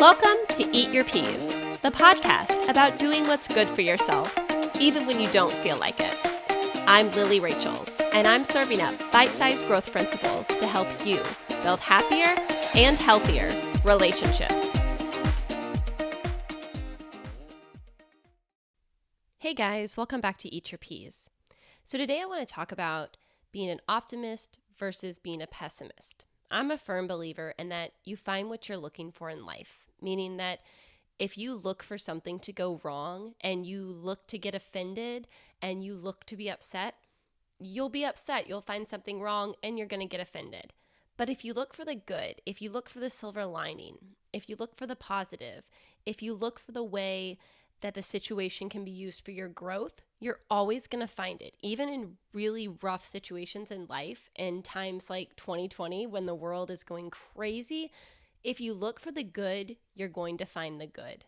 Welcome to Eat Your Peas, the podcast about doing what's good for yourself, even when you don't feel like it. I'm Lily Rachels, and I'm serving up bite-sized growth principles to help you build happier and healthier relationships. Hey guys, welcome back to Eat Your Peas. So today I want to talk about being an optimist versus being a pessimist. I'm a firm believer in that you find what you're looking for in life, meaning that if you look for something to go wrong and you look to get offended and you look to be upset, you'll be upset. You'll find something wrong and you're going to get offended. But if you look for the good, if you look for the silver lining, if you look for the positive, if you look for the way that the situation can be used for your growth, you're always going to find it. Even in really rough situations in life, in times like 2020 when the world is going crazy, if you look for the good, you're going to find the good.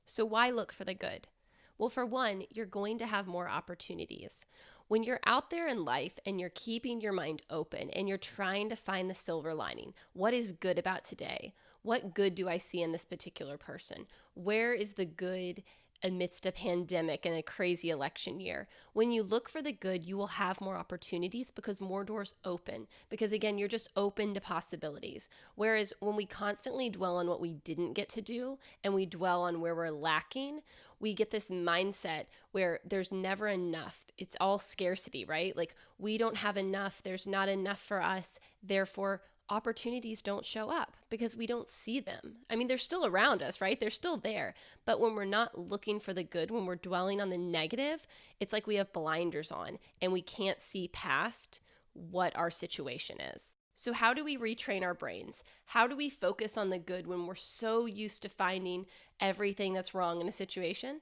So why look for the good? Well, for one, you're going to have more opportunities. When you're out there in life and you're keeping your mind open and you're trying to find the silver lining, what is good about today? What good do I see in this particular person? Where is the good amidst a pandemic and a crazy election year? When you look for the good, you will have more opportunities because more doors open. Because again, you're just open to possibilities. Whereas when we constantly dwell on what we didn't get to do and we dwell on where we're lacking, we get this mindset where there's never enough. It's all scarcity, right? Like we don't have enough. There's not enough for us. Therefore, opportunities don't show up because we don't see them. I mean, they're still around us, right? They're still there. But when we're not looking for the good, when we're dwelling on the negative, it's like we have blinders on and we can't see past what our situation is. So how do we retrain our brains? How do we focus on the good when we're so used to finding everything that's wrong in a situation?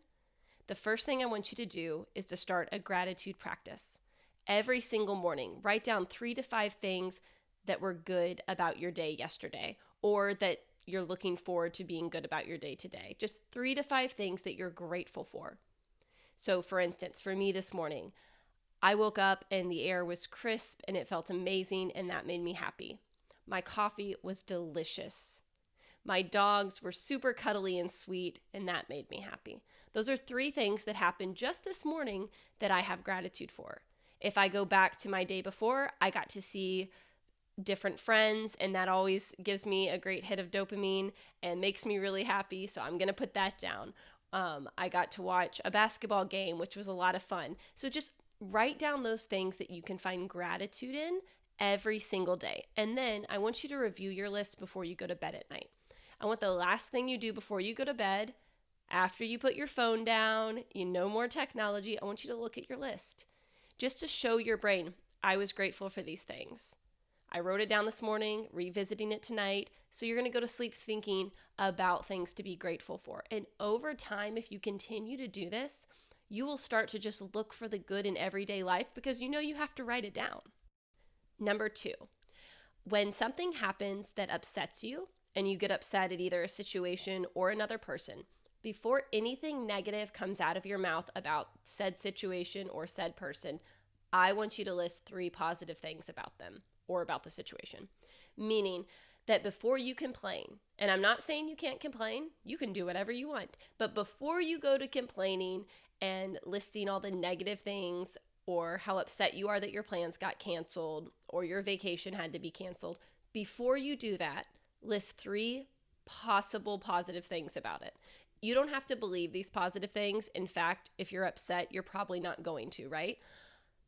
The first thing I want you to do is to start a gratitude practice. Every single morning, write down 3 to 5 things that were good about your day yesterday, or that you're looking forward to being good about your day today. Just 3 to 5 things that you're grateful for. So for instance, for me this morning, I woke up and the air was crisp and it felt amazing and that made me happy. My coffee was delicious. My dogs were super cuddly and sweet and that made me happy. Those are 3 things that happened just this morning that I have gratitude for. If I go back to my day before, I got to see different friends and that always gives me a great hit of dopamine and makes me really happy, so I'm gonna put that down. I got to watch a basketball game, which was a lot of fun. So just write down those things that you can find gratitude in every single day, and then I want you to review your list before you go to bed at night. I want the last thing you do before you go to bed, after you put your phone down, no more technology, I want you to look at your list just to show your brain, I was grateful for these things. I wrote it down this morning, revisiting it tonight. So you're going to go to sleep thinking about things to be grateful for. And over time, if you continue to do this, you will start to just look for the good in everyday life because you have to write it down. Number 2, when something happens that upsets you and you get upset at either a situation or another person, before anything negative comes out of your mouth about said situation or said person, I want you to list 3 positive things about them or about the situation. Meaning that before you complain, and I'm not saying you can't complain, you can do whatever you want, but before you go to complaining and listing all the negative things or how upset you are that your plans got canceled or your vacation had to be canceled, before you do that, list 3 possible positive things about it. You don't have to believe these positive things. In fact, if you're upset, you're probably not going to, right?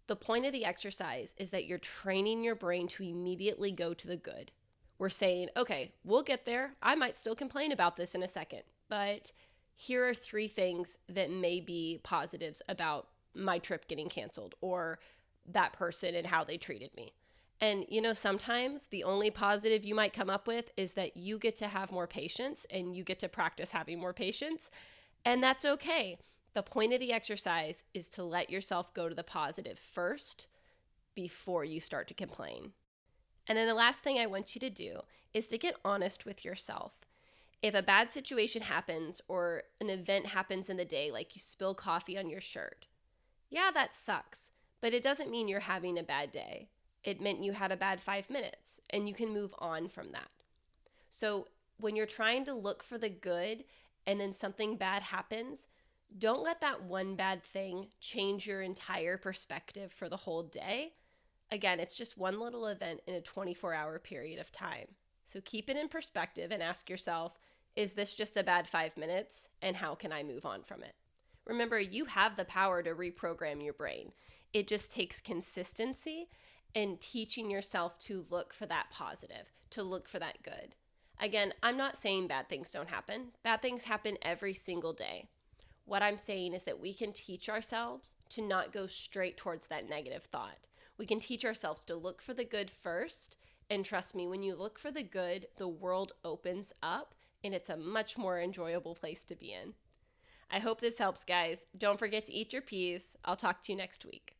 The point of the exercise is that you're training your brain to immediately go to the good. We're saying, okay, we'll get there. I might still complain about this in a second, but here are 3 things that may be positives about my trip getting canceled or that person and how they treated me. And sometimes the only positive you might come up with is that you get to have more patience and you get to practice having more patience, and that's okay. The point of the exercise is to let yourself go to the positive first before you start to complain. And then the last thing I want you to do is to get honest with yourself. If a bad situation happens or an event happens in the day, like you spill coffee on your shirt, yeah, that sucks, but it doesn't mean you're having a bad day. It meant you had a bad 5 minutes and you can move on from that. So when you're trying to look for the good and then something bad happens, don't let that one bad thing change your entire perspective for the whole day. Again, it's just one little event in a 24-hour period of time. So keep it in perspective and ask yourself, is this just a bad 5 minutes? And how can I move on from it? Remember, you have the power to reprogram your brain. It just takes consistency and teaching yourself to look for that positive, to look for that good. Again, I'm not saying bad things don't happen. Bad things happen every single day. What I'm saying is that we can teach ourselves to not go straight towards that negative thought. We can teach ourselves to look for the good first. And trust me, when you look for the good, the world opens up and it's a much more enjoyable place to be in. I hope this helps, guys. Don't forget to eat your peas. I'll talk to you next week.